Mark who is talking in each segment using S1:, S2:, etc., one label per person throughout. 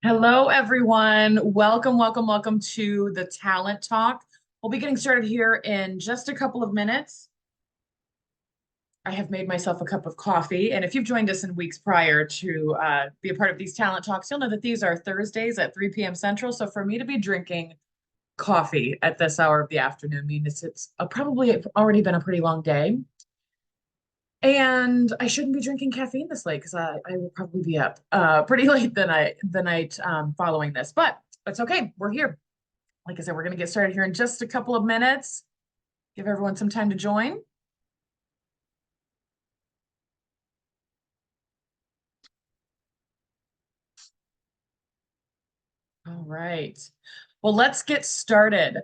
S1: Hello, everyone. Welcome, welcome, welcome to the Talent Talk. We'll be getting started here in just a couple of minutes. I have made myself a cup of coffee, and if you've joined us in weeks prior to be a part of these Talent Talks, you'll know that these are Thursdays at 3 p.m. Central. So for me to be drinking coffee at this hour of the afternoon means it's probably already been a pretty long day. And I shouldn't be drinking caffeine this late because I will probably be up pretty late the night following this. But it's okay. We're here. Like I said, we're going to get started here in just a couple of minutes. Give everyone some time to join. All right. Well, let's get started.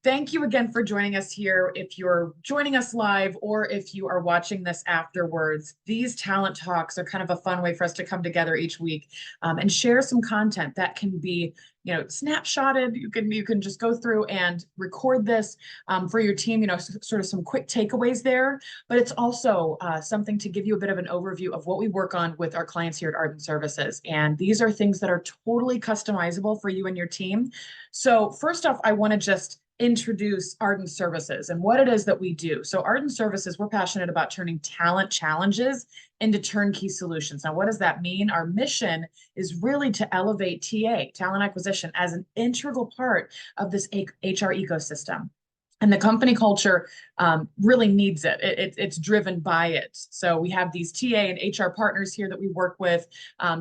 S1: Thank you again for joining us here. If you're joining us live or if you are watching this afterwards, these talent talks are kind of a fun way for us to come together each week and share some content that can be, snapshotted. You can just go through and record this for your team. Sort of some quick takeaways there, but it's also something to give you a bit of an overview of what we work on with our clients here at Ardent Services. And these are things that are totally customizable for you and your team. So first off, I want to just introduce Ardent Services and what it is that we do. So Ardent Services, we're passionate about turning talent challenges into turnkey solutions. Now, what does that mean? Our mission is really to elevate talent acquisition, as an integral part of this HR ecosystem. And the company culture really needs it. It's driven by it. So we have these TA and HR partners here that we work with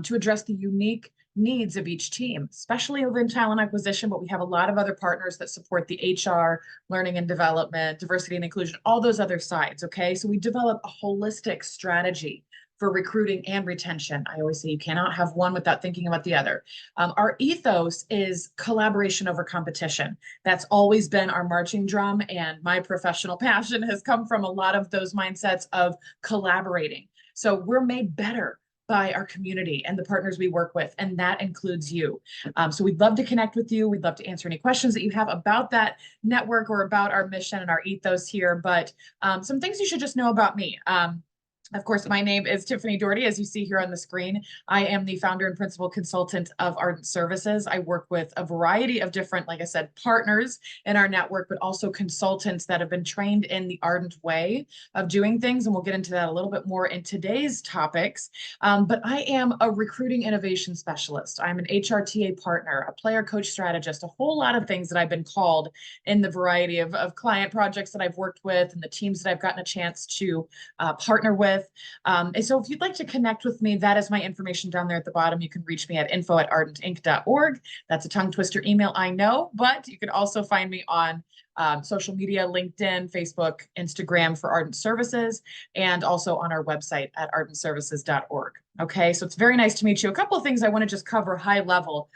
S1: to address the unique needs of each team, especially within talent acquisition, but we have a lot of other partners that support the HR, learning and development, diversity and inclusion, all those other sides, okay? So we develop a holistic strategy for recruiting and retention. I always say you cannot have one without thinking about the other. Our ethos is collaboration over competition. That's always been our marching drum, and my professional passion has come from a lot of those mindsets of collaborating. So we're made better by our community and the partners we work with, and that includes you. So we'd love to connect with you. We'd love to answer any questions that you have about that network or about our mission and our ethos here. But some things you should just know about me. Of course, my name is Tiffany Doherty, as you see here on the screen. I am the founder and principal consultant of Ardent Services. I work with a variety of different, like I said, partners in our network, but also consultants that have been trained in the Ardent way of doing things. And we'll get into that a little bit more in today's topics. But I am a recruiting innovation specialist. I'm an HRTA partner, a player coach strategist, a whole lot of things that I've been called in the variety of client projects that I've worked with and the teams that I've gotten a chance to partner with. And so if you'd like to connect with me, that is my information down there at the bottom. You can reach me at info@ardentinc.org. That's a tongue twister email, I know, but you can also find me on social media, LinkedIn, Facebook, Instagram for Ardent Services, and also on our website at ardentservices.org. Okay, so it's very nice to meet you. A couple of things I want to just cover high level,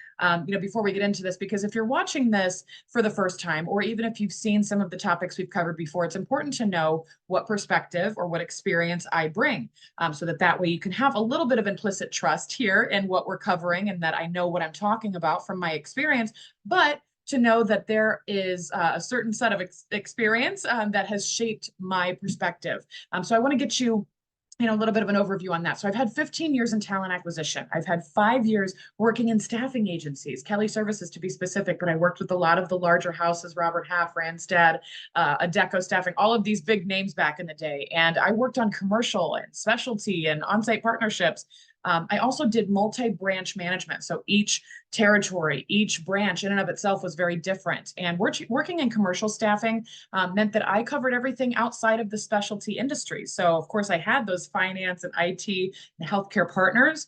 S1: before we get into this, because if you're watching this for the first time, or even if you've seen some of the topics we've covered before, it's important to know what perspective or what experience I bring, so that way you can have a little bit of implicit trust here in what we're covering and that I know what I'm talking about from my experience, but to know that there is a certain set of experience that has shaped my perspective. So I want to get you a little bit of an overview on that. So I've had 15 years in talent acquisition. I've had 5 years working in staffing agencies, Kelly Services to be specific, but I worked with a lot of the larger houses, Robert Half, Randstad, Adecco Staffing, all of these big names back in the day. And I worked on commercial and specialty and on-site partnerships. I also did multi-branch management. So each territory, each branch in and of itself was very different. And working in commercial staffing meant that I covered everything outside of the specialty industry. So of course I had those finance and IT and healthcare partners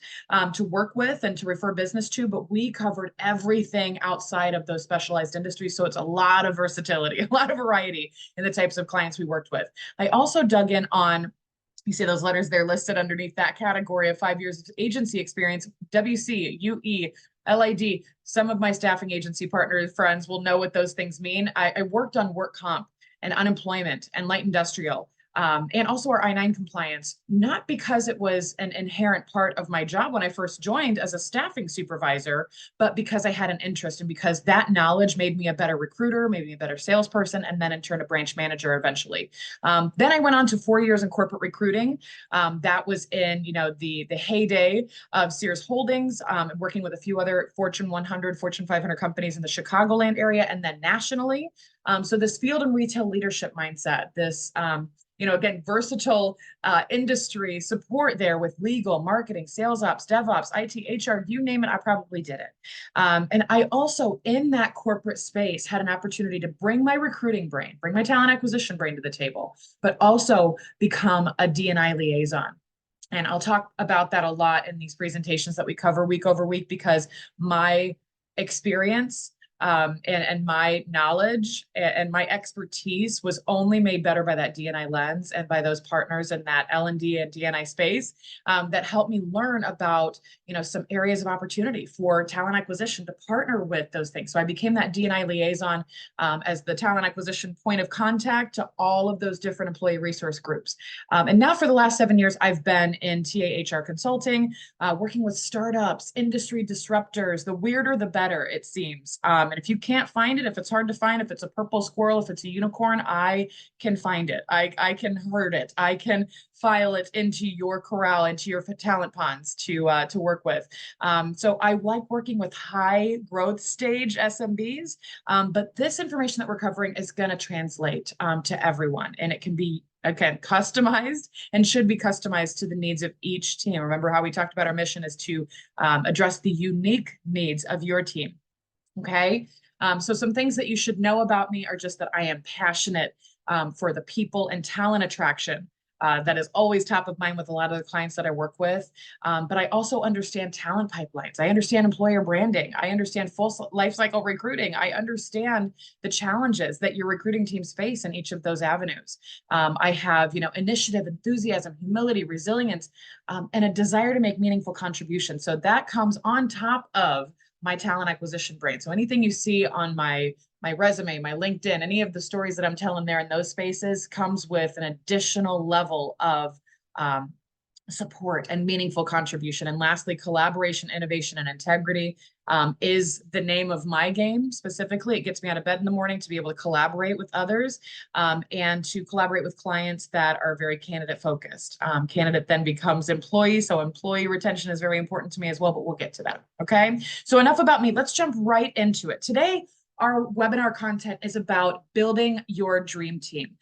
S1: to work with and to refer business to, but we covered everything outside of those specialized industries. So it's a lot of versatility, a lot of variety in the types of clients we worked with. I also dug in on, you see those letters there listed underneath that category of 5 years of agency experience, WC, UE, LID. Some of my staffing agency partner friends will know what those things mean. I worked on work comp and unemployment and light industrial. and also our I-9 compliance, not because it was an inherent part of my job when I first joined as a staffing supervisor, but because I had an interest and because that knowledge made me a better recruiter, made me a better salesperson, and then in turn a branch manager eventually. Then I went on to 4 years in corporate recruiting. That was in, the heyday of Sears Holdings, working with a few other Fortune 100, Fortune 500 companies in the Chicagoland area, and then nationally. So this field and retail leadership mindset, this again, versatile industry support there with legal, marketing, sales ops, DevOps, IT, HR, you name it, I probably did it. And I also, in that corporate space, had an opportunity to bring my recruiting brain, bring my talent acquisition brain to the table, but also become a D&I liaison. And I'll talk about that a lot in these presentations that we cover week over week, because my experience and my knowledge and my expertise was only made better by that D&I lens and by those partners in that L&D and D&I space that helped me learn about, some areas of opportunity for talent acquisition to partner with those things. So I became that D&I liaison as the talent acquisition point of contact to all of those different employee resource groups. And now for the last 7 years, I've been in TA HR consulting, working with startups, industry disruptors. The weirder, the better, it seems. And if you can't find it, if it's hard to find, if it's a purple squirrel, if it's a unicorn, I can find it. I can herd it. I can file it into your corral, into your talent ponds to work with. So I like working with high growth stage SMBs, but this information that we're covering is going to translate to everyone, and it can be, again, customized and should be customized to the needs of each team. Remember how we talked about our mission is to address the unique needs of your team. Okay. So some things that you should know about me are just that I am passionate for the people and talent attraction. That is always top of mind with a lot of the clients that I work with. But I also understand talent pipelines. I understand employer branding. I understand full life cycle recruiting. I understand the challenges that your recruiting teams face in each of those avenues. I have, initiative, enthusiasm, humility, resilience, and a desire to make meaningful contributions. So that comes on top of my talent acquisition brain. So anything you see on my resume, my LinkedIn, any of the stories that I'm telling there in those spaces comes with an additional level of support and meaningful contribution. And lastly, collaboration, innovation, and integrity is the name of my game. Specifically, it gets me out of bed in the morning to be able to collaborate with others and to collaborate with clients that are very candidate focused. Candidate then becomes employee. So employee retention is very important to me as well, but we'll get to that. Okay. So enough about me. Let's jump right into it. Today, our webinar content is about building your dream team.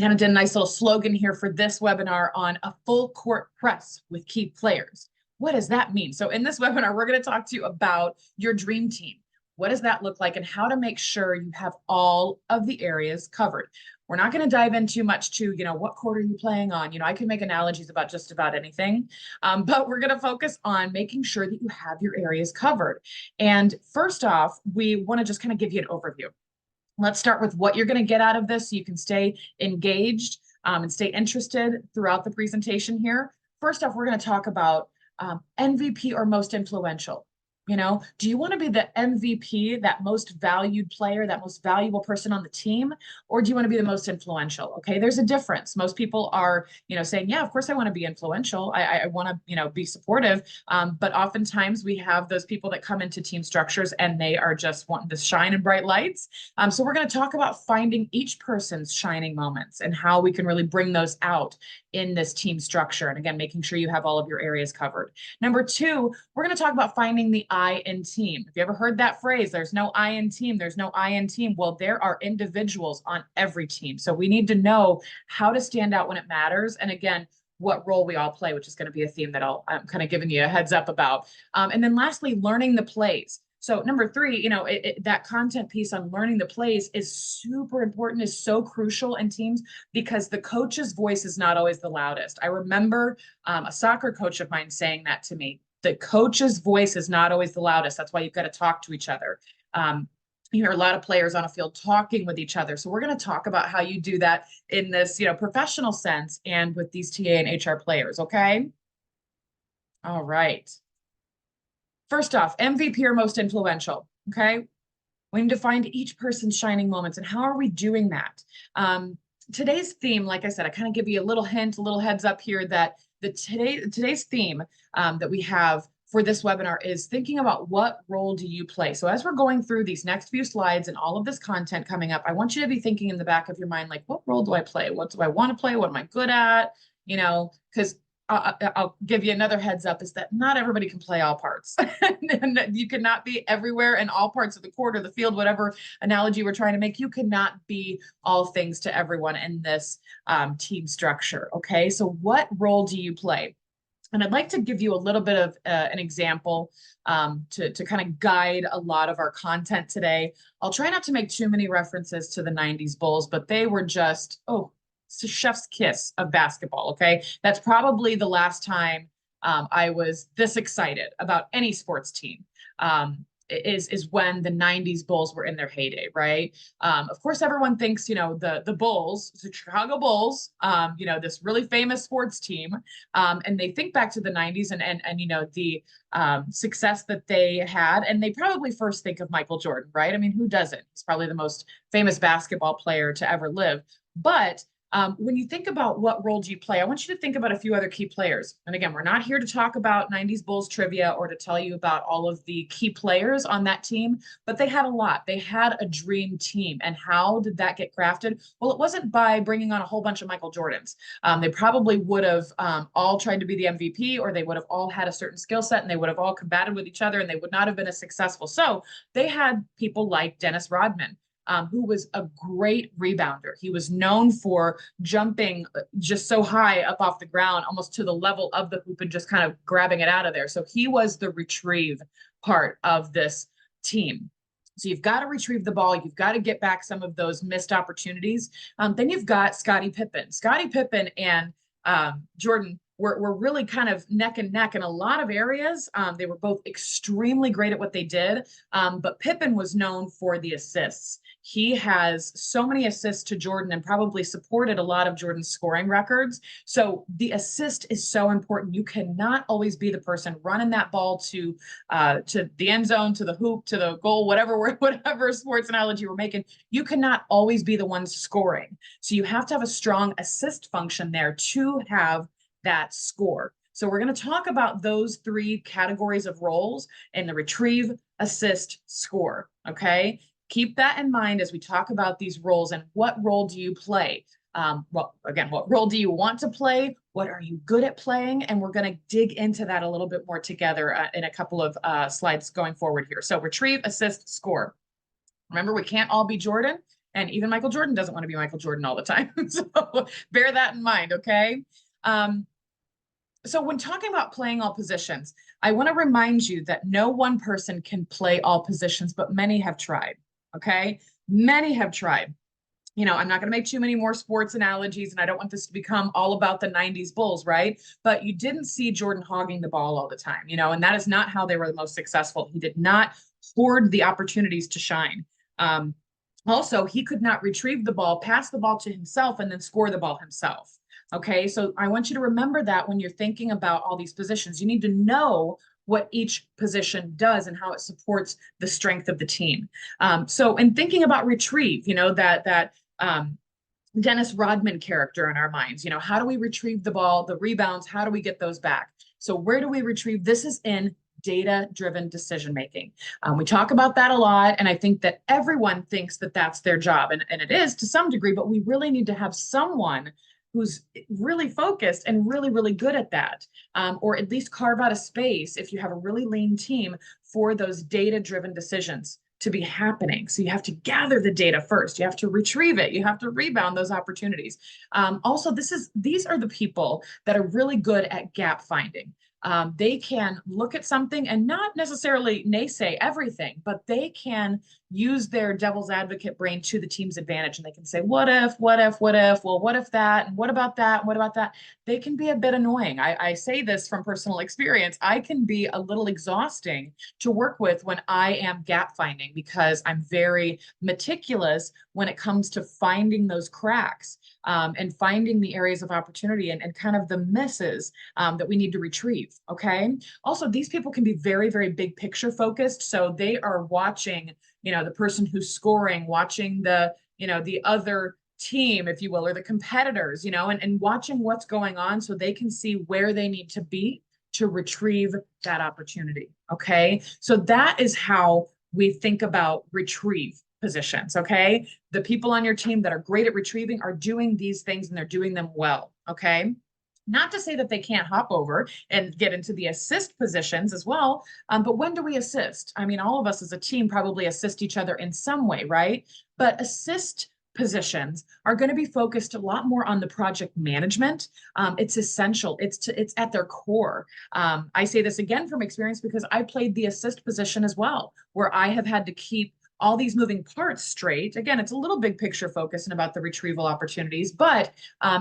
S1: Kind of did a nice little slogan here for this webinar on a full court press with key players. What does that mean? So in this webinar, we're going to talk to you about your dream team. What does that look like and how to make sure you have all of the areas covered? We're not going to dive in too much to, what court are you playing on? I can make analogies about just about anything, but we're going to focus on making sure that you have your areas covered. And first off, we want to just kind of give you an overview. Let's start with what you're going to get out of this so you can stay engaged and stay interested throughout the presentation here. First off, we're going to talk about MVP or most influential. Do you want to be the MVP, that most valued player, that most valuable person on the team, or do you want to be the most influential? Okay, there's a difference. Most people are, saying, yeah, of course I want to be influential. I want to, be supportive. But oftentimes we have those people that come into team structures and they are just wanting to shine in bright lights. So we're going to talk about finding each person's shining moments and how we can really bring those out in this team structure. And again, making sure you have all of your areas covered. Number two, we're going to talk about finding the I in team. Have you ever heard that phrase? There's no I in team. There's no I in team. Well, there are individuals on every team. So we need to know how to stand out when it matters. And again, what role we all play, which is going to be a theme that I'm kind of giving you a heads up about. And then lastly, learning the plays. So number three, that content piece on learning the plays is super important, is so crucial in teams because the coach's voice is not always the loudest. I remember a soccer coach of mine saying that to me. The coach's voice is not always the loudest. That's why you've got to talk to each other. You hear a lot of players on a field talking with each other. So we're going to talk about how you do that in this, professional sense and with these TA and HR players. Okay. All right. First off, MVP or most influential, okay? We need to find each person's shining moments. And how are we doing that? today's theme, like I said, I kind of give you a little hint, a little heads up here that today's theme that we have for this webinar is thinking about what role do you play. So as we're going through these next few slides and all of this content coming up, I want you to be thinking in the back of your mind, like, what role do I play? What do I want to play? What am I good at? You know, because I'll give you another heads up is that not everybody can play all parts. And you cannot be everywhere in all parts of the court or the field, whatever analogy we're trying to make. You cannot be all things to everyone in this team structure. Okay, so what role do you play? And I'd like to give you a little bit of an example to kind of guide a lot of our content today. I'll try not to make too many references to the 90s Bulls, but they were just, oh, it's a chef's kiss of basketball, okay? That's probably the last time I was this excited about any sports team. Is when the 90s Bulls were in their heyday, right? Of course, everyone thinks, you know, the Bulls, the Chicago Bulls, you know, this really famous sports team, and they think back to the 90s and you know, the success that they had, and they probably first think of Michael Jordan, right? I mean, who doesn't? He's probably the most famous basketball player to ever live. But when you think about what role do you play, I want you to think about a few other key players. And again, we're not here to talk about 90s Bulls trivia or to tell you about all of the key players on that team, but they had a lot. They had a dream team. And how did that get crafted? Well, it wasn't by bringing on a whole bunch of Michael Jordans. They probably would have all tried to be the MVP, or they would have all had a certain skill set, and they would have all combated with each other, and they would not have been as successful. So they had people like Dennis Rodman, who was a great rebounder. He was known for jumping just so high up off the ground, almost to the level of the hoop and just kind of grabbing it out of there. So he was the retrieve part of this team. So you've got to retrieve the ball. You've got to get back some of those missed opportunities. Then you've got Scottie Pippen. Scottie Pippen and Jordan were really kind of neck and neck in a lot of areas. They were both extremely great at what they did, but Pippen was known for the assists. He has so many assists to Jordan and probably supported a lot of Jordan's scoring records. So the assist is so important. You cannot always be the person running that ball to the end zone, to the hoop, to the goal, whatever sports analogy we're making. You cannot always be the one scoring. So you have to have a strong assist function there to have that score. So we're going to talk about those three categories of roles in the retrieve, assist, score. Okay. Keep that in mind as we talk about these roles and what role do you play? Well, again, what role do you want to play? What are you good at playing? And we're going to dig into that a little bit more together in a couple of slides going forward here. So retrieve, assist, score. Remember, we can't all be Jordan, and even Michael Jordan doesn't want to be Michael Jordan all the time. So bear that in mind, okay? So when talking about playing all positions, I want to remind you that no one person can play all positions, but many have tried. Okay. Many have tried. You know, I'm not going to make too many more sports analogies, and I don't want this to become all about the 90s Bulls, right? But you didn't see Jordan hogging the ball all the time, you know, and that is not how they were the most successful. He did not hoard the opportunities to shine. Also, he could not retrieve the ball, pass the ball to himself, and then score the ball himself. Okay, so I want you to remember that when you're thinking about all these positions. You need to know what each position does and how it supports the strength of the team. So in thinking about retrieve, you know, that Dennis Rodman character in our minds, you know, how do we retrieve the ball, the rebounds, how do we get those back? So where do we retrieve? This is in data-driven decision-making. We talk about that a lot, and I think that everyone thinks that that's their job, and it is to some degree, but we really need to have someone who's really focused and really, really good at that, or at least carve out a space if you have a really lean team for those data-driven decisions to be happening. So you have to gather the data first. You have to retrieve it. You have to rebound those opportunities. Also, these are the people that are really good at gap finding. They can look at something and not necessarily naysay everything, but they can use their devil's advocate brain to the team's advantage. And they can say, what if, what if, what if, well, what if that, and what about that, and what about that? They can be a bit annoying. I say this from personal experience. I can be a little exhausting to work with when I am gap finding because I'm very meticulous when it comes to finding those cracks. And finding the areas of opportunity and kind of the misses that we need to retrieve. Okay. Also, these people can be very, very big picture focused. So they are watching, you know, the person who's scoring, watching the, you know, the other team, if you will, or the competitors, and watching what's going on so they can see where they need to be to retrieve that opportunity. Okay. So that is how we think about retrieve positions. Okay. The people on your team that are great at retrieving are doing these things and they're doing them well. Okay. Not to say that they can't hop over and get into the assist positions as well. But when do we assist? I mean, all of us as a team probably assist each other in some way, right? But assist positions are going to be focused a lot more on the project management. It's essential. It's at their core. I say this again from experience because I played the assist position as well, where I have had to keep all these moving parts straight. Again, it's a little big picture focus and about the retrieval opportunities, but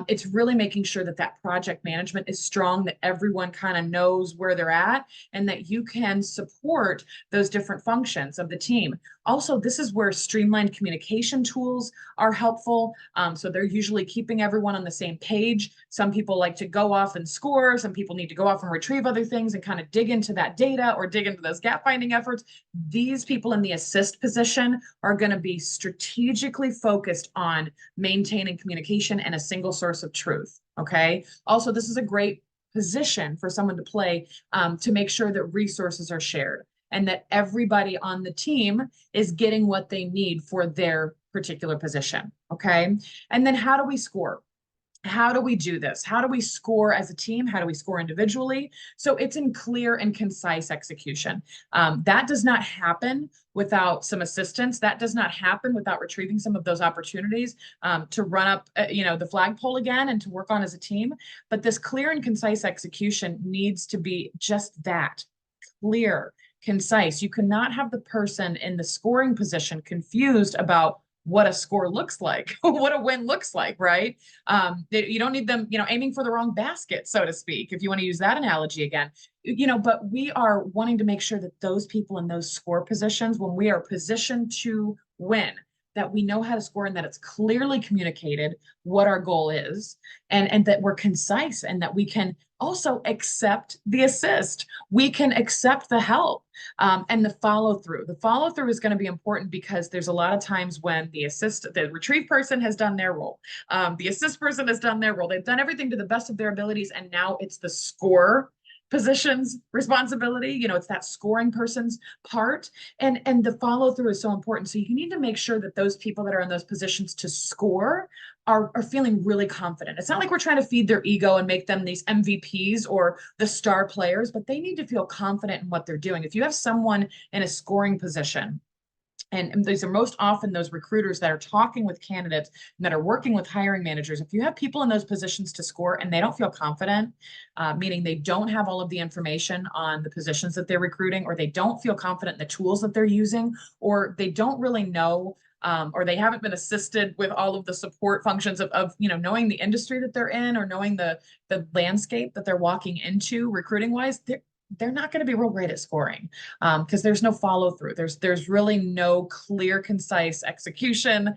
S1: it's really making sure that that project management is strong, that everyone kind of knows where they're at, and that you can support those different functions of the team. Also, this is where streamlined communication tools are helpful. So they're usually keeping everyone on the same page. Some people like to go off and score. Some people need to go off and retrieve other things and kind of dig into that data or dig into those gap finding efforts. These people in the assist position are going to be strategically focused on maintaining communication and a single source of truth. Okay. Also, this is a great position for someone to play to make sure that resources are shared and that everybody on the team is getting what they need for their particular position. Okay. And then how do we score? How do we do this? How do we score as a team? How do we score individually? So it's in clear and concise execution. That does not happen without some assistance. That does not happen without retrieving some of those opportunities to run up, the flagpole again and to work on as a team. But this clear and concise execution needs to be just that, clear, concise. You cannot have the person in the scoring position confused about what a score looks like, what a win looks like, right? You don't need them, aiming for the wrong basket, so to speak, if you want to use that analogy again. But we are wanting to make sure that those people in those score positions, when we are positioned to win, that we know how to score and that it's clearly communicated what our goal is, and that we're concise and that we can also accept the assist. We can accept the help and the follow through. The follow through is going to be important because there's a lot of times when the retrieve person has done their role, the assist person has done their role. They've done everything to the best of their abilities, and now it's the score position's responsibility. It's that scoring person's part, and the follow through is so important. So you need to make sure that those people that are in those positions to score are feeling really confident. It's not like we're trying to feed their ego and make them these MVPs or the star players, but they need to feel confident in what they're doing. If you have someone in a scoring position, and these are most often those recruiters that are talking with candidates and that are working with hiring managers. If you have people in those positions to score and they don't feel confident, meaning they don't have all of the information on the positions that they're recruiting, or they don't feel confident in the tools that they're using, or they don't really know, or they haven't been assisted with all of the support functions of knowing the industry that they're in, or knowing the landscape that they're walking into recruiting wise, they're not going to be real great at scoring because there's no follow through. There's really no clear, concise execution.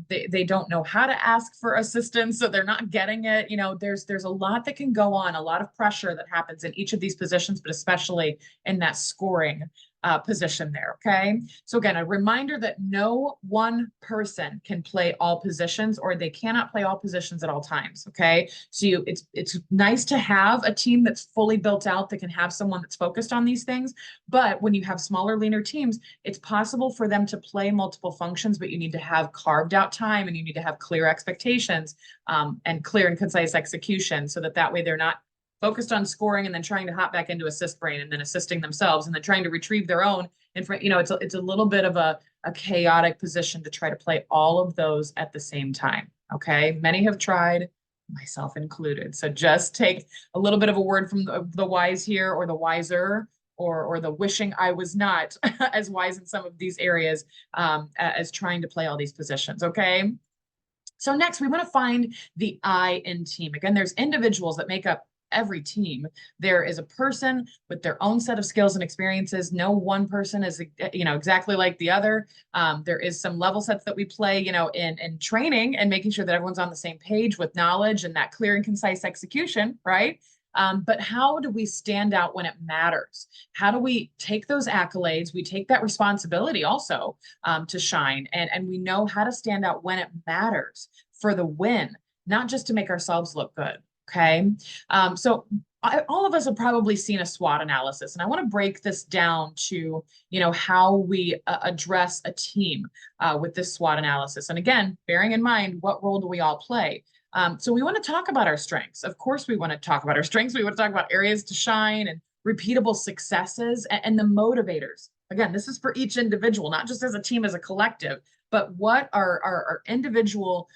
S1: They don't know how to ask for assistance, so they're not getting it. There's a lot that can go on, a lot of pressure that happens in each of these positions, but especially in that scoring position there. Okay. So again, a reminder that no one person can play all positions, or they cannot play all positions at all times. Okay. So it's nice to have a team that's fully built out that can have someone that's focused on these things. But when you have smaller, leaner teams, it's possible for them to play multiple functions, but you need to have carved out time and you need to have clear expectations and clear and concise execution so that way they're not focused on scoring and then trying to hop back into assist brain and then assisting themselves and then trying to retrieve their own. And it's a little bit of a chaotic position to try to play all of those at the same time. Okay. Many have tried, myself included. So just take a little bit of a word from the wise here, or the wiser, or the wishing I was not as wise in some of these areas as trying to play all these positions. Okay. So next we want to find the I in team. Again, there's individuals that make up every team. There is a person with their own set of skills and experiences. No one person is, exactly like the other. There is some level sets that we play, in training and making sure that everyone's on the same page with knowledge and that clear and concise execution, right? But how do we stand out when it matters? How do we take those accolades? We take that responsibility also to shine, and we know how to stand out when it matters for the win, not just to make ourselves look good. Okay. So all of us have probably seen a SWOT analysis, and I want to break this down to, how we address a team with this SWOT analysis. And again, bearing in mind, what role do we all play? So we want to talk about our strengths. Of course, we want to talk about our strengths. We want to talk about areas to shine and repeatable successes and the motivators. Again, this is for each individual, not just as a team, as a collective, but what are our individual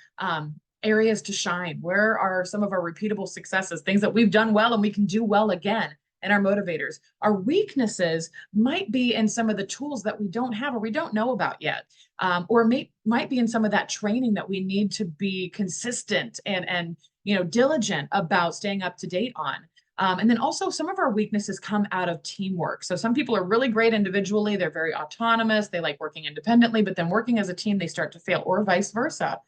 S1: areas to shine? Where are some of our repeatable successes, things that we've done well and we can do well again, and our motivators? Our weaknesses might be in some of the tools that we don't have or we don't know about yet, or might be in some of that training that we need to be consistent and diligent about staying up to date on. And then also some of our weaknesses come out of teamwork. So some people are really great individually. They're very autonomous. They like working independently, but then working as a team, they start to fail, or vice versa.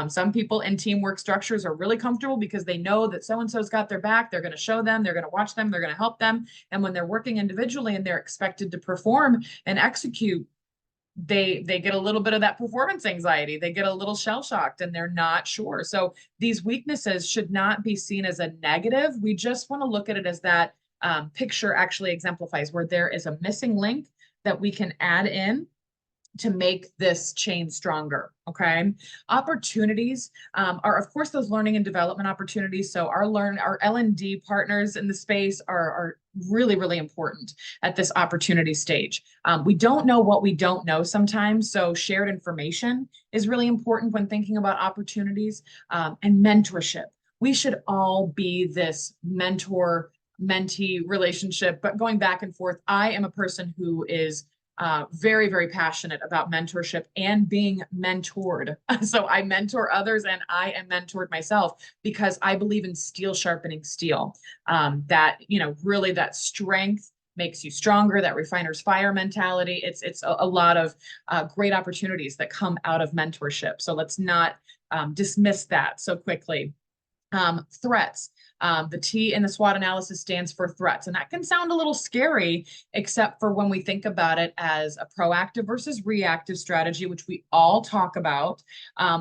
S1: Some people in teamwork structures are really comfortable because they know that so-and-so's got their back. They're going to show them, they're going to watch them, they're going to help them. And when they're working individually and they're expected to perform and execute, they get a little bit of that performance anxiety. They get a little shell shocked and they're not sure. So these weaknesses should not be seen as a negative. We just want to look at it as that picture actually exemplifies, where there is a missing link that we can add in to make this chain stronger. Okay. Opportunities are, of course, those learning and development opportunities. So our L&D partners in the space are really, really important at this opportunity stage. We don't know what we don't know sometimes. So shared information is really important when thinking about opportunities, and mentorship. We should all be this mentor-mentee relationship, but going back and forth. I am a person who is very, very passionate about mentorship and being mentored. So I mentor others and I am mentored myself because I believe in steel sharpening steel. That, really that strength makes you stronger, that refiner's fire mentality. It's a lot of great opportunities that come out of mentorship. So let's not dismiss that so quickly. Threats. The T in the SWOT analysis stands for threats. And that can sound a little scary, except for when we think about it as a proactive versus reactive strategy, which we all talk about.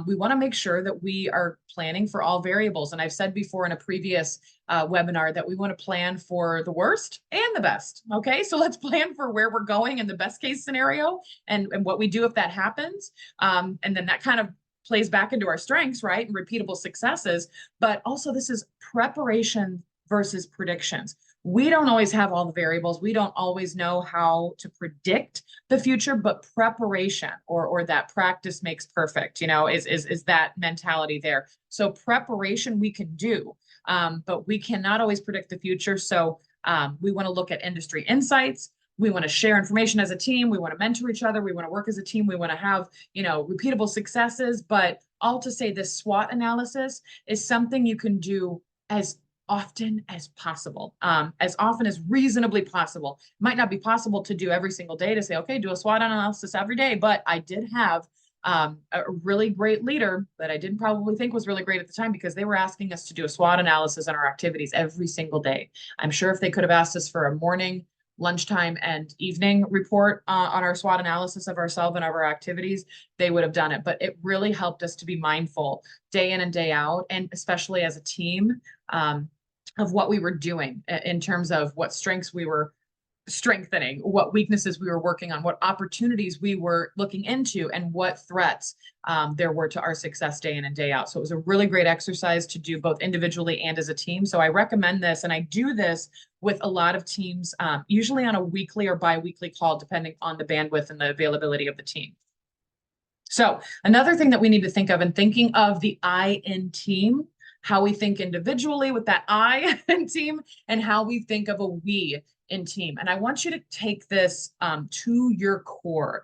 S1: We want to make sure that we are planning for all variables. And I've said before in a previous webinar that we want to plan for the worst and the best. Okay, so let's plan for where we're going in the best case scenario and what we do if that happens. And then that kind of plays back into our strengths, right? And repeatable successes. But also this is preparation versus predictions. We don't always have all the variables. We don't always know how to predict the future, but preparation or that practice makes perfect, is that mentality there. So preparation we can do, but we cannot always predict the future. So we want to look at industry insights. We want to share information as a team. We want to mentor each other. We want to work as a team. We want to have, repeatable successes. But all to say, this SWOT analysis is something you can do as often as possible, as often as reasonably possible. It might not be possible to do every single day to say, okay, do a SWOT analysis every day. But I did have a really great leader that I didn't probably think was really great at the time, because they were asking us to do a SWOT analysis on our activities every single day. I'm sure if they could have asked us for a morning, lunchtime, and evening report on our SWOT analysis of ourselves and of our activities, they would have done it. But it really helped us to be mindful day in and day out, and especially as a team, of what we were doing in terms of what strengths we were strengthening, what weaknesses we were working on, what opportunities we were looking into, and what threats there were to our success day in and day out. So it was a really great exercise to do both individually and as a team. So I recommend this, and I do this with a lot of teams, usually on a weekly or bi-weekly call, depending on the bandwidth and the availability of the team. So another thing that we need to think of in thinking of the I in team, how we think individually with that I in team, and how we think of a we in team. And I want you to take this to your core.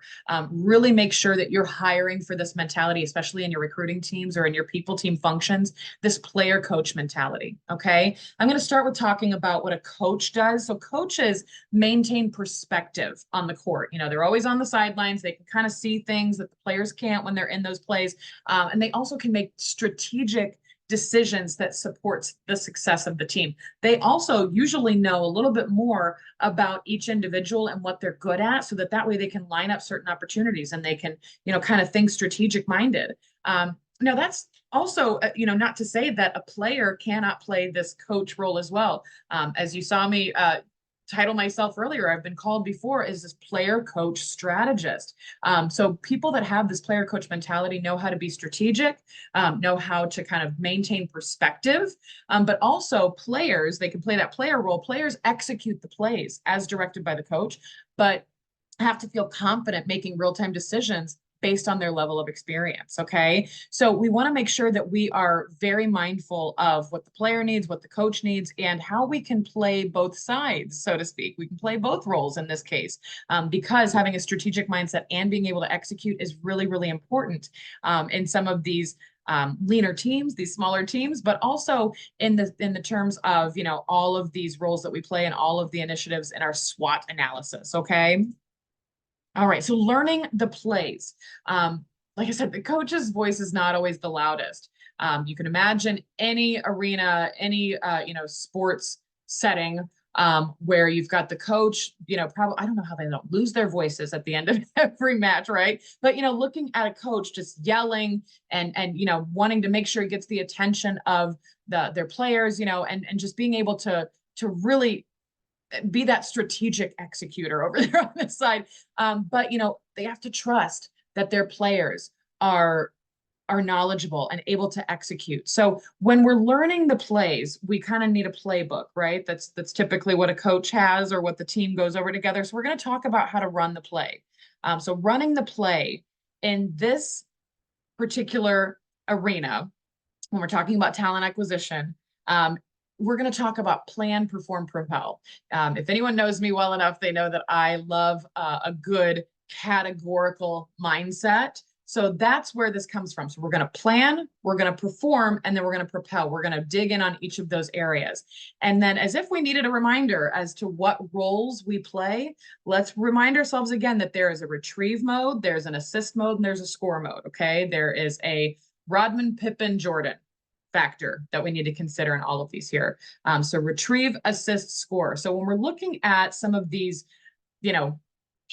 S1: Really make sure that you're hiring for this mentality, especially in your recruiting teams or in your people team functions, this player coach mentality. Okay. I'm going to start with talking about what a coach does. So coaches maintain perspective on the court. They're always on the sidelines. They can kind of see things that the players can't when they're in those plays. And they also can make strategic decisions that supports the success of the team. They also usually know a little bit more about each individual and what they're good at, so that way they can line up certain opportunities and they can, kind of think strategic minded. Now that's also, not to say that a player cannot play this coach role as well. As you saw me title myself earlier, I've been called before as this player coach strategist. So people that have this player coach mentality know how to be strategic, know how to kind of maintain perspective, but also players, they can play that player role. Players execute the plays as directed by the coach, but have to feel confident making real-time decisions based on their level of experience. Okay. So we want to make sure that we are very mindful of what the player needs, what the coach needs, and how we can play both sides, so to speak. We can play both roles in this case, because having a strategic mindset and being able to execute is really, really important in some of these leaner teams, these smaller teams, but also in the terms of, all of these roles that we play and all of the initiatives in our SWOT analysis. Okay. All right, so learning the plays. Like I said, the coach's voice is not always the loudest. You can imagine any arena, any sports setting where you've got the coach, probably, I don't know how they don't lose their voices at the end of every match, right? But looking at a coach just yelling and wanting to make sure he gets the attention of their players, and just being able to really be that strategic executor over there on this side. But they have to trust that their players are knowledgeable and able to execute. So when we're learning the plays, we kind of need a playbook, right? That's typically what a coach has or what the team goes over together. So we're going to talk about how to run the play. So running the play in this particular arena, when we're talking about talent acquisition, we're going to talk about plan, perform, propel. If anyone knows me well enough, they know that I love a good categorical mindset. So that's where this comes from. So we're going to plan, we're going to perform, and then we're going to propel. We're going to dig in on each of those areas. And then, as if we needed a reminder as to what roles we play, let's remind ourselves again that there is a retrieve mode, there's an assist mode, and there's a score mode. Okay. There is a Rodman, Pippen, Jordan factor that we need to consider in all of these here. So retrieve, assist, score. So when we're looking at some of these,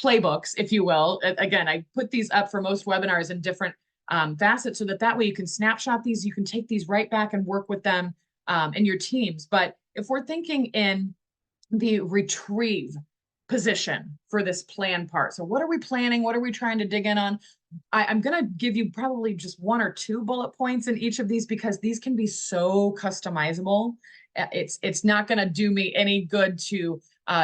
S1: playbooks, if you will, again, I put these up for most webinars in different facets so that way you can snapshot these, you can take these right back and work with them in your teams. But if we're thinking in the retrieve position for this plan part, so what are we planning? What are we trying to dig in on? I'm going to give you probably just one or two bullet points in each of these because these can be so customizable. It's not going to do me any good to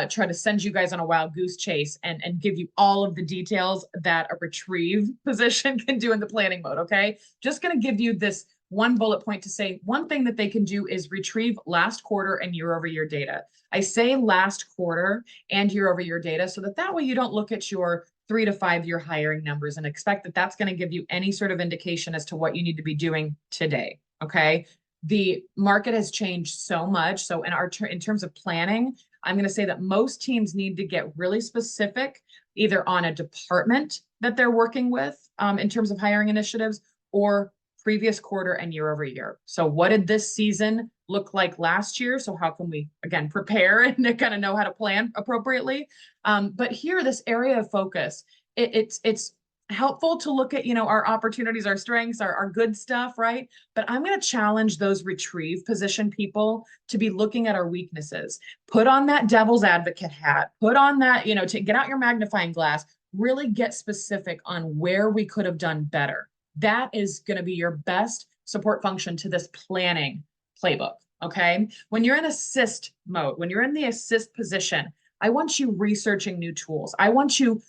S1: try to send you guys on a wild goose chase and give you all of the details that a retrieve position can do in the planning mode. Okay. Just going to give you this one bullet point to say one thing that they can do is retrieve last quarter and year over year data. I say last quarter and year over year data so that way you don't look at your 3 to 5 year hiring numbers and expect that that's going to give you any sort of indication as to what you need to be doing today. Okay. The market has changed so much. So in terms of planning, I'm going to say that most teams need to get really specific, either on a department that they're working with in terms of hiring initiatives or previous quarter and year over year. So what did this season look like last year? So how can we, again, prepare and kind of know how to plan appropriately? But here, this area of focus, it's helpful to look at, our opportunities, our strengths, our good stuff, right? But I'm going to challenge those retrieve position people to be looking at our weaknesses. Put on that devil's advocate hat, put on that, to get out your magnifying glass, really get specific on where we could have done better. That is going to be your best support function to this planning playbook. Okay. When you're in assist mode, when you're in the assist position, I want you researching new tools. I want you,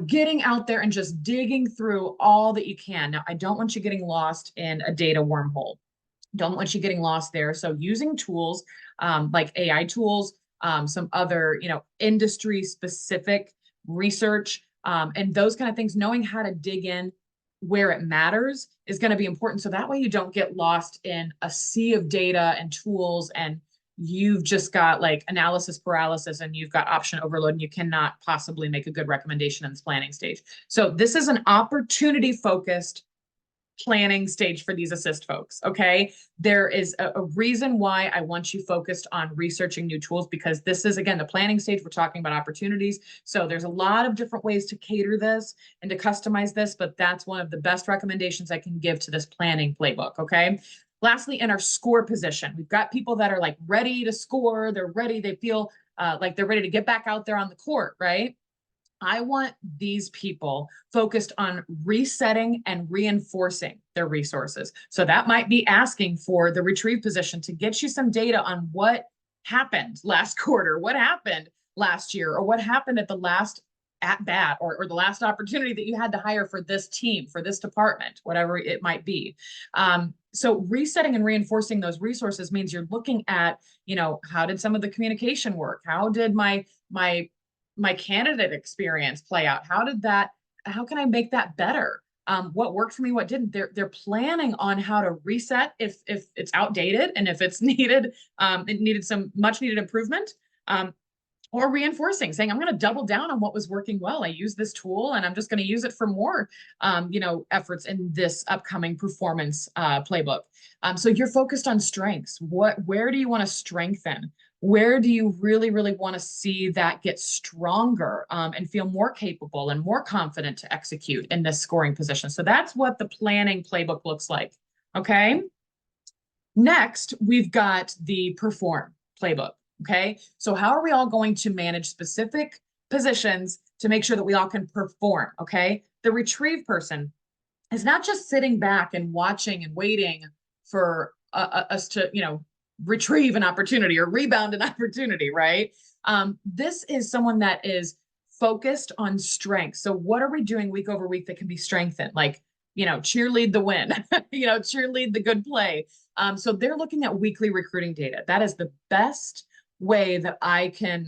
S1: getting out there and just digging through all that you can. Now, I don't want you getting lost in a data wormhole. Don't want you getting lost there. So using tools like AI tools, some other, industry specific research and those kind of things, knowing how to dig in where it matters is going to be important. So that way you don't get lost in a sea of data and tools and you've just got like analysis paralysis and you've got option overload and you cannot possibly make a good recommendation in this planning stage. So this is an opportunity focused planning stage for these assist folks. Okay. There is a reason why I want you focused on researching new tools, because this is, again, the planning stage. We're talking about opportunities. So there's a lot of different ways to cater this and to customize this, but that's one of the best recommendations I can give to this planning playbook. Okay. Lastly, in our score position, we've got people that are like ready to score. They're ready. They feel like they're ready to get back out there on the court, right? I want these people focused on resetting and reinforcing their resources. So that might be asking for the retrieve position to get you some data on what happened last quarter, what happened last year, or what happened at the last at bat, or the last opportunity that you had to hire for this team, for this department, whatever it might be. So resetting and reinforcing those resources means you're looking at, how did some of the communication work? How did my candidate experience play out? How can I make that better? What worked for me, what didn't? They're planning on how to reset if it's outdated, and if it's needed, it needed some much needed improvement. Or reinforcing, saying, I'm going to double down on what was working well. I use this tool and I'm just going to use it for more, efforts in this upcoming performance playbook. So you're focused on strengths. Where do you want to strengthen? Where do you really, really want to see that get stronger and feel more capable and more confident to execute in this scoring position? So that's what the planning playbook looks like. Okay. Next, we've got the perform playbook. Okay. So how are we all going to manage specific positions to make sure that we all can perform? Okay. The retrieve person is not just sitting back and watching and waiting for us to, retrieve an opportunity or rebound an opportunity, right? This is someone that is focused on strength. So what are we doing week over week that can be strengthened? Like, cheerlead the win, cheerlead the good play. So they're looking at weekly recruiting data. That is the best way that I can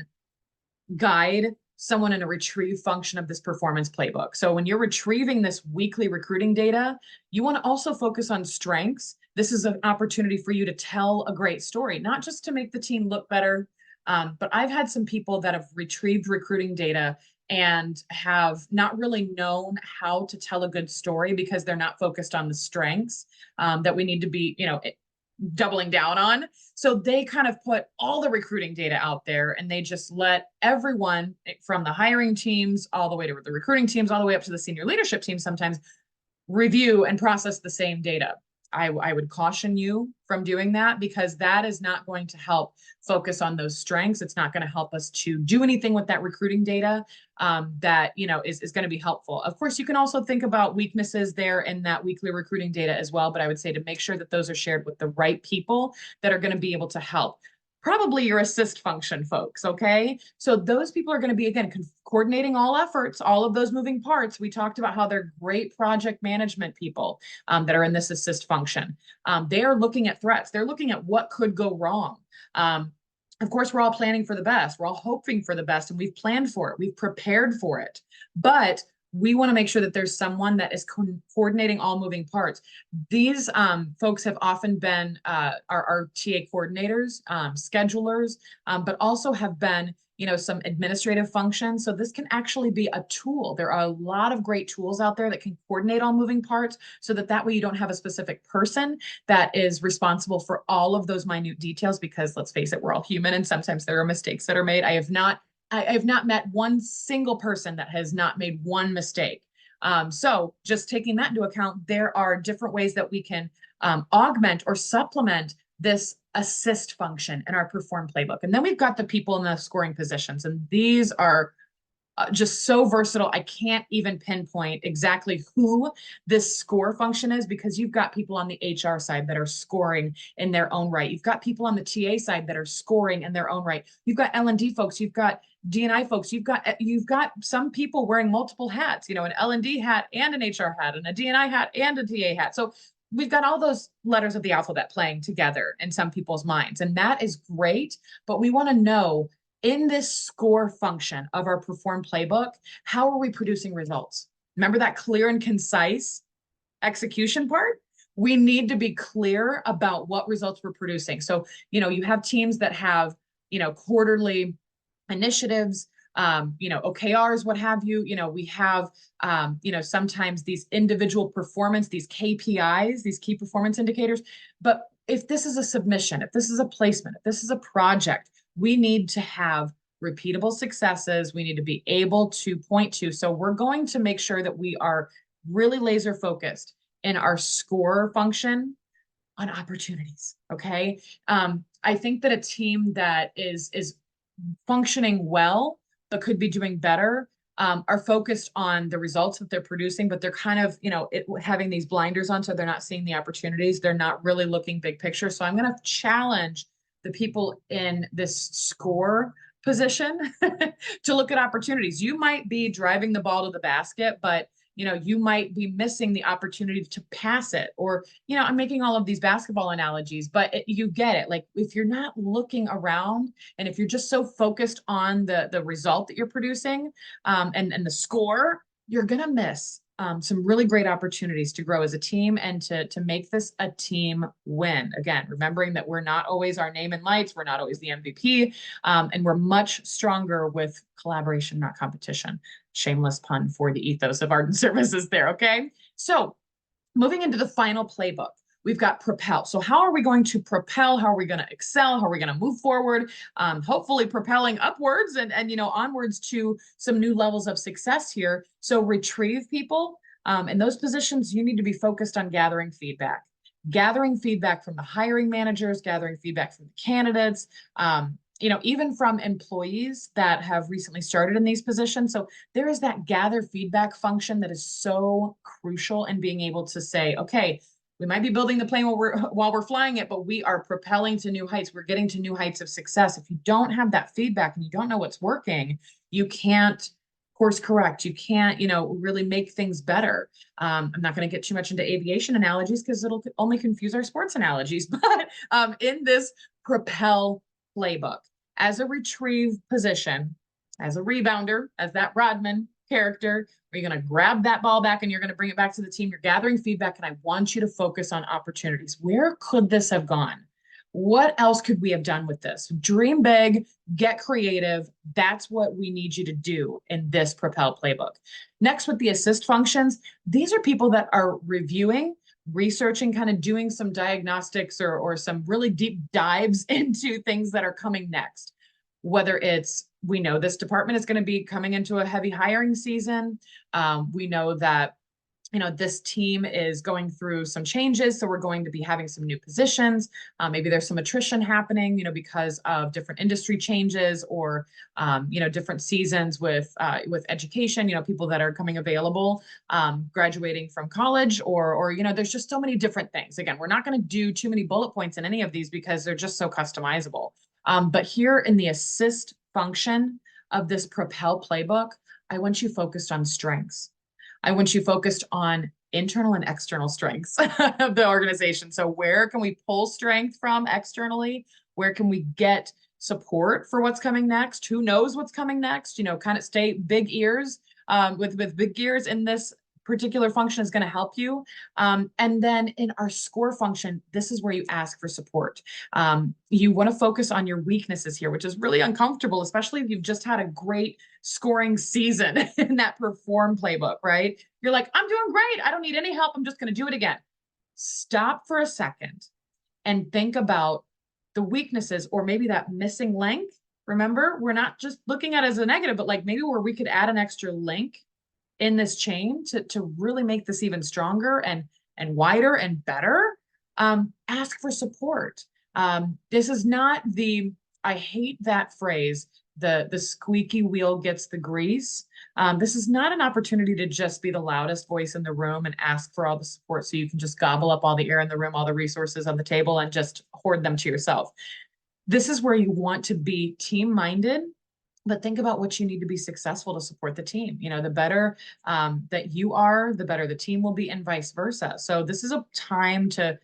S1: guide someone in a retrieve function of this performance playbook. So when you're retrieving this weekly recruiting data, you want to also focus on strengths. This is an opportunity for you to tell a great story, not just to make the team look better. But I've had some people that have retrieved recruiting data and have not really known how to tell a good story because they're not focused on the strengths that we need to be, doubling down on. So they kind of put all the recruiting data out there, and they just let everyone from the hiring teams all the way to the recruiting teams, all the way up to the senior leadership team sometimes review and process the same data. I would caution you from doing that, because that is not going to help focus on those strengths. It's not going to help us to do anything with that recruiting data that is going to be helpful. Of course, you can also think about weaknesses there in that weekly recruiting data as well, but I would say to make sure that those are shared with the right people that are going to be able to help. Probably your assist function folks, okay? So those people are going to be, again, coordinating all efforts, all of those moving parts. We talked about how they're great project management people that are in this assist function. They are looking at threats. They're looking at what could go wrong. Of course, we're all planning for the best. We're all hoping for the best, and we've planned for it. We've prepared for it. But we want to make sure that there's someone that is coordinating all moving parts. These folks have often been our TA coordinators, schedulers, but also have been, some administrative functions. So this can actually be a tool. There are a lot of great tools out there that can coordinate all moving parts, so that way you don't have a specific person that is responsible for all of those minute details, because let's face it, we're all human and sometimes there are mistakes that are made. I have not met one single person that has not made one mistake. So just taking that into account, there are different ways that we can augment or supplement this assist function in our perform playbook. And then we've got the people in the scoring positions, and these are just so versatile. I can't even pinpoint exactly who this score function is, because you've got people on the HR side that are scoring in their own right. You've got people on the TA side that are scoring in their own right. You've got L&D folks. You've got D&I folks. You've got some people wearing multiple hats, an L&D hat and an HR hat and a D&I hat and a TA hat. So we've got all those letters of the alphabet playing together in some people's minds, and that is great. But we want to know, in this score function of our perform playbook, how are we producing results? Remember that clear and concise execution part? We need to be clear about what results we're producing. So, you have teams that have, quarterly initiatives. OKRs, what have you. We have, sometimes these individual performance, these KPIs, these key performance indicators. But if this is a submission, if this is a placement, if this is a project, we need to have repeatable successes. We need to be able to point to. So we're going to make sure that we are really laser focused in our score function on opportunities. Okay. I think that a team that is functioning well, but could be doing better, are focused on the results that they're producing, but they're kind of, having these blinders on, so they're not seeing the opportunities. They're not really looking big picture. So I'm going to challenge the people in this score position to look at opportunities. You might be driving the ball to the basket, but you might be missing the opportunity to pass it. Or, I'm making all of these basketball analogies, but you get it. Like, if you're not looking around, and if you're just so focused on the result that you're producing, and the score, you're going to miss some really great opportunities to grow as a team and to make this a team win. Again, remembering that we're not always our name and lights, we're not always the MVP, and we're much stronger with collaboration, not competition. Shameless pun for the ethos of Ardent Services there, okay? So moving into the final playbook, we've got propel. So how are we going to propel? How are we going to excel? How are we going to move forward? Hopefully propelling upwards and onwards to some new levels of success here. So retrieve people. In those positions, you need to be focused on gathering feedback from the hiring managers, gathering feedback from the candidates, even from employees that have recently started in these positions. So there is that gather feedback function that is so crucial in being able to say, okay, we might be building the plane while we're flying it, but we are propelling to new heights. We're getting to new heights of success. If you don't have that feedback and you don't know what's working, you can't course correct. You can't, really make things better. I'm not going to get too much into aviation analogies because it'll only confuse our sports analogies. But in this propel playbook, as a retrieve position, as a rebounder, as that Rodman character, where you're going to grab that ball back and you're going to bring it back to the team. You're gathering feedback, and I want you to focus on opportunities. Where could this have gone? What else could we have done with this? Dream big, get creative. That's what we need you to do in this Propel playbook. Next, with the assist functions, these are people that are reviewing, researching, kind of doing some diagnostics or some really deep dives into things that are coming next. Whether it's, we know this department is going to be coming into a heavy hiring season. We know that this team is going through some changes, so we're going to be having some new positions. Maybe there's some attrition happening, because of different industry changes or, different seasons with education. People that are coming available, graduating from college, or there's just so many different things. Again, we're not going to do too many bullet points in any of these because they're just so customizable. But here in the assist function of this Propel playbook, I want you focused on strengths. I want you focused on internal and external strengths of the organization. So where can we pull strength from externally? Where can we get support for what's coming next? Who knows what's coming next? Kind of stay big ears with big gears in this particular function is going to help you. And then in our score function, this is where you ask for support. You want to focus on your weaknesses here, which is really uncomfortable, especially if you've just had a great scoring season in that perform playbook, right? You're like, I'm doing great. I don't need any help. I'm just going to do it again. Stop for a second and think about the weaknesses or maybe that missing link. Remember, we're not just looking at it as a negative, but like maybe where we could add an extra link in this chain to really make this even stronger and wider and better. Ask for support. This is not I hate that phrase, the squeaky wheel gets the grease. This is not an opportunity to just be the loudest voice in the room and ask for all the support so you can just gobble up all the air in the room, all the resources on the table, and just hoard them to yourself. This is where you want to be team-minded, but think about what you need to be successful to support the team. The better that you are, the better the team will be, and vice versa. So this is a time to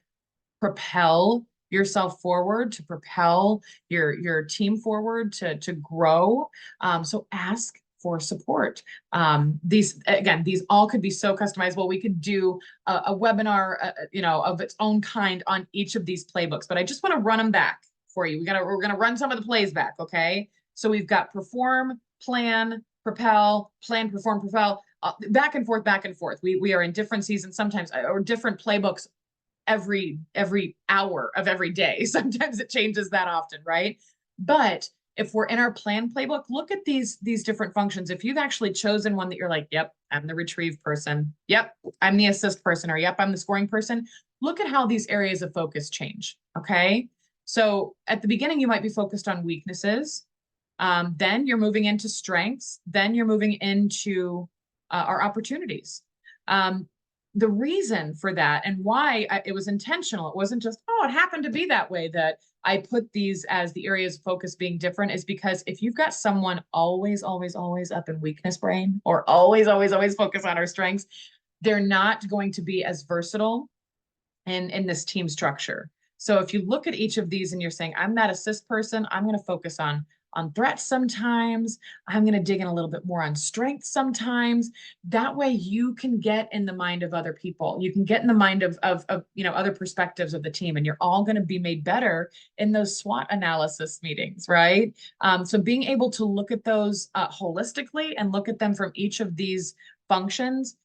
S1: propel yourself forward, to propel your team forward, to grow. So ask for support. These all could be so customizable. We could do a webinar, of its own kind on each of these playbooks, but I just want to run them back for you. We're going to run some of the plays back. Okay. So we've got perform, plan, perform, propel, back and forth, back and forth. We are in different seasons sometimes, or different playbooks every hour of every day. Sometimes it changes that often, right? But if we're in our plan playbook, look at these different functions. If you've actually chosen one that you're like, yep, I'm the retrieve person. Yep, I'm the assist person, or yep, I'm the scoring person. Look at how these areas of focus change. Okay. So at the beginning, you might be focused on weaknesses. Then you're moving into strengths. Then you're moving into our opportunities. The reason for that and why it was intentional, it wasn't just, oh, it happened to be that way that I put these as the areas of focus being different, is because if you've got someone always, always, always up in weakness brain, or always, always, always focus on our strengths, they're not going to be as versatile in this team structure. So if you look at each of these and you're saying, I'm that assist person, I'm going to focus on threats sometimes. I'm going to dig in a little bit more on strength sometimes. That way you can get in the mind of other people. You can get in the mind of other perspectives of the team, and you're all going to be made better in those SWOT analysis meetings, right? So being able to look at those holistically and look at them from each of these functions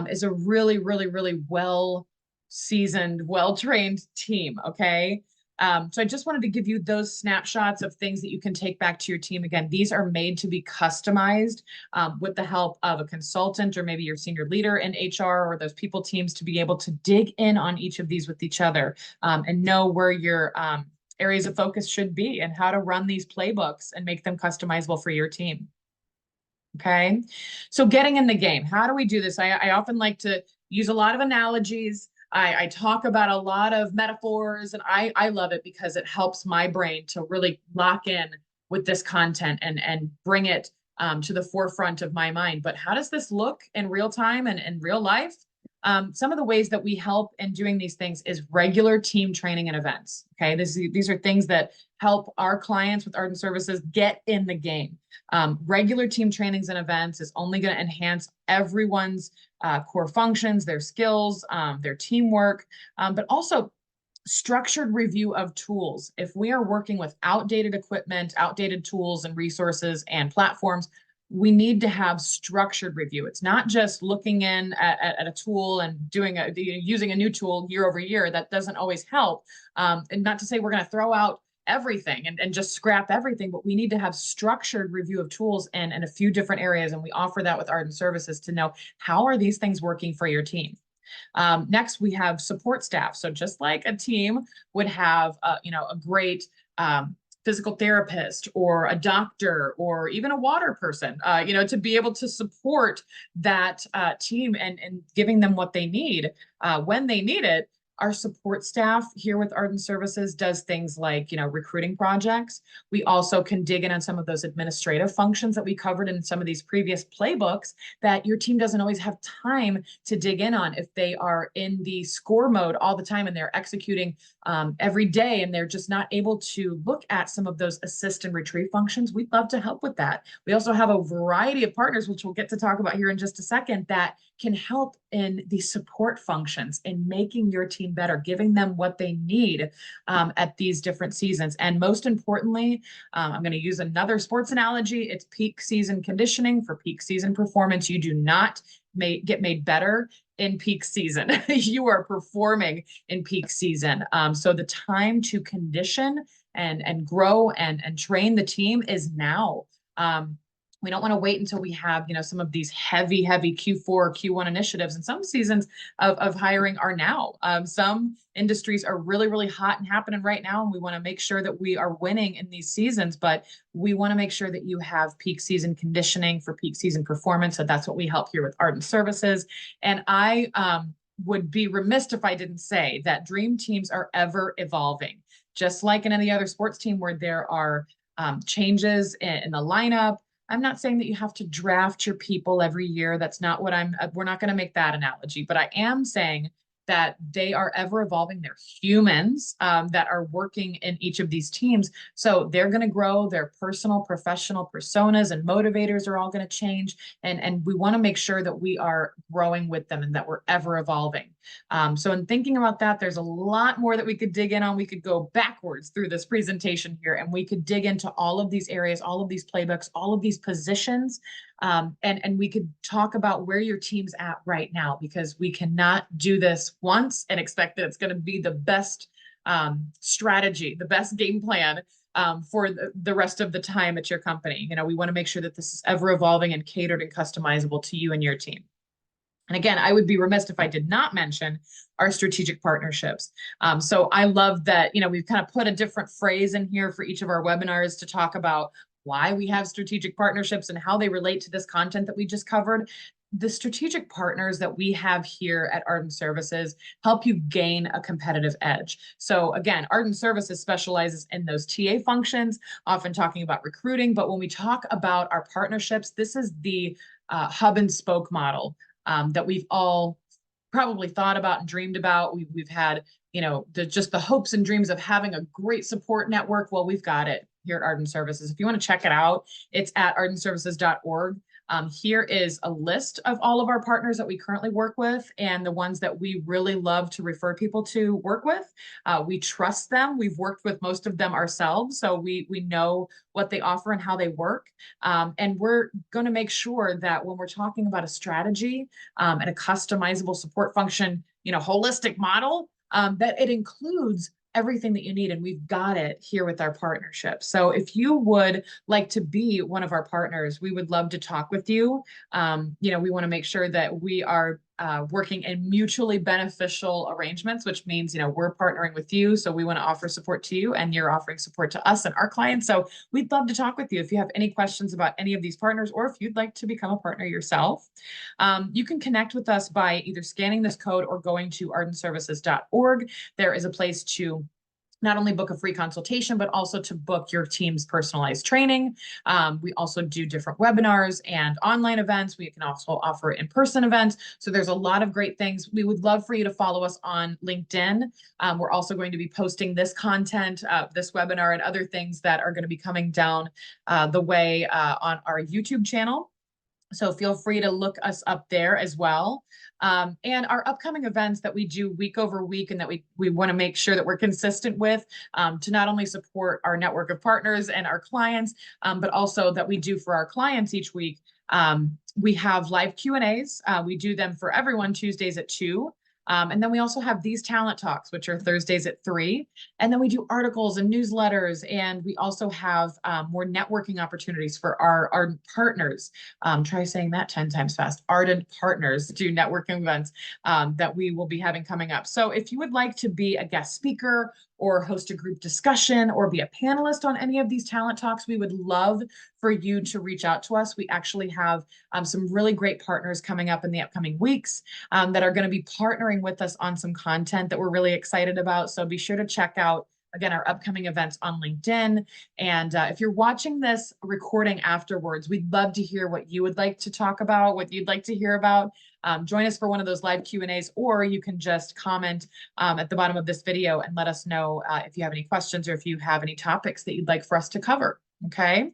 S1: is a really, really, really well-seasoned, well-trained team, okay? So I just wanted to give you those snapshots of things that you can take back to your team. Again, these are made to be customized with the help of a consultant or maybe your senior leader in HR or those people teams to be able to dig in on each of these with each other and know where your areas of focus should be and how to run these playbooks and make them customizable for your team. Okay, so getting in the game. How do we do this? I often like to use a lot of analogies. I talk about a lot of metaphors, and I love it because it helps my brain to really lock in with this content and bring it to the forefront of my mind. But how does this look in real time and in real life? Some of the ways that we help in doing these things is regular team training and events. Okay, these are things that help our clients with Ardent Services get in the game. Regular team trainings and events is only going to enhance everyone's core functions, their skills, their teamwork, but also structured review of tools. If we are working with outdated equipment, outdated tools and resources and platforms, we need to have structured review. It's not just looking in at a tool and using a new tool year over year. That doesn't always help. And not to say we're going to throw out everything and just scrap everything, but we need to have structured review of tools and a few different areas. And we offer that with Ardent Services to know, how are these things working for your team? Next, we have support staff. So just like a team would have, a great physical therapist or a doctor or even a water person, to be able to support that team and giving them what they need when they need it. Our support staff here with Ardent Services does things like, recruiting projects. We also can dig in on some of those administrative functions that we covered in some of these previous playbooks that your team doesn't always have time to dig in on if they are in the score mode all the time and they're executing every day and they're just not able to look at some of those assist and retrieve functions. We'd love to help with that. We also have a variety of partners, which we'll get to talk about here in just a second, that can help in the support functions in making your team better, giving them what they need at these different seasons. And most importantly, I'm going to use another sports analogy. It's peak season conditioning for peak season performance. You do not get made better in peak season. You are performing in peak season. So the time to condition and grow and train the team is now. We don't want to wait until we have, some of these heavy Q4, Q1 initiatives. And some seasons of hiring are now. Some industries are really, really hot and happening right now. And we want to make sure that we are winning in these seasons, but we want to make sure that you have peak season conditioning for peak season performance. So that's what we help here with Ardent Services. And I would be remiss if I didn't say that dream teams are ever evolving, just like in any other sports team where there are changes in the lineup. I'm not saying that you have to draft your people every year. That's not what we're not going to make that analogy, but I am saying that they are ever evolving. They're humans that are working in each of these teams. So they're going to grow. Their personal, professional personas and motivators are all going to change. And we want to make sure that we are growing with them and that we're ever evolving. So in thinking about that, there's a lot more that we could dig in on. We could go backwards through this presentation here, and we could dig into all of these areas, all of these playbooks, all of these positions. And we could talk about where your team's at right now, because we cannot do this once and expect that it's going to be the best strategy, the best game plan for the rest of the time at your company. You know, we want to make sure that this is ever evolving and catered and customizable to you and your team. And again, I would be remiss if I did not mention our strategic partnerships. So I love that, you know, we've kind of put a different phrase in here for each of our webinars to talk about why we have strategic partnerships and how they relate to this content that we just covered. The strategic partners that we have here at Ardent Services help you gain a competitive edge. So again, Ardent Services specializes in those TA functions, often talking about recruiting. But when we talk about our partnerships, this is the hub and spoke model that we've all probably thought about and dreamed about. We've had, you know, just the hopes and dreams of having a great support network. Well, we've got it here at Ardent Services. If you want to check it out, it's at ardentservices.org. Here is a list of all of our partners that we currently work with and the ones that we really love to refer people to work with. We trust them. We've worked with most of them ourselves, so we know what they offer and how they work. And we're going to make sure that when we're talking about a strategy and a customizable support function, you know, holistic model, that it includes everything that you need, and we've got it here with our partnership. So if you would like to be one of our partners, we would love to talk with you. You know, we want to make sure that we are working in mutually beneficial arrangements, which means, you know, we're partnering with you, so we want to offer support to you, and you're offering support to us and our clients. So we'd love to talk with you if you have any questions about any of these partners, or if you'd like to become a partner yourself. You can connect with us by either scanning this code or going to ardentservices.org. There is a place to not only book a free consultation, but also to book your team's personalized training. We also do different webinars and online events. We can also offer in-person events. So there's a lot of great things. We would love for you to follow us on LinkedIn. We're also going to be posting this content, this webinar, and other things that are going to be coming down the way on our YouTube channel. So feel free to look us up there as well. And our upcoming events that we do week over week and that we want to make sure that we're consistent with to not only support our network of partners and our clients, but also that we do for our clients each week. We have live Q&As. We do them for everyone Tuesdays at 2. And then we also have these talent talks, which are Thursdays at 3. And then we do articles and newsletters. And we also have more networking opportunities for our ardent partners. Try saying that 10 times fast. Ardent partners do networking events that we will be having coming up. So if you would like to be a guest speaker or host a group discussion or be a panelist on any of these talent talks, we would love for you to reach out to us. We actually have some really great partners coming up in the upcoming weeks that are going to be partnering with us on some content that we're really excited about. So be sure to check out, again, our upcoming events on LinkedIn. And if you're watching this recording afterwards, we'd love to hear what you would like to talk about, what you'd like to hear about. Join us for one of those live Q&As, or you can just comment at the bottom of this video and let us know if you have any questions or if you have any topics that you'd like for us to cover. Okay.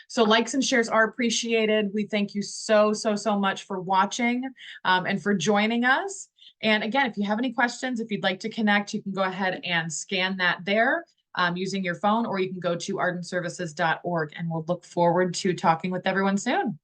S1: So likes and shares are appreciated. We thank you so much for watching and for joining us. And again, if you have any questions, if you'd like to connect, you can go ahead and scan that there using your phone, or you can go to ardentservices.org, and we'll look forward to talking with everyone soon.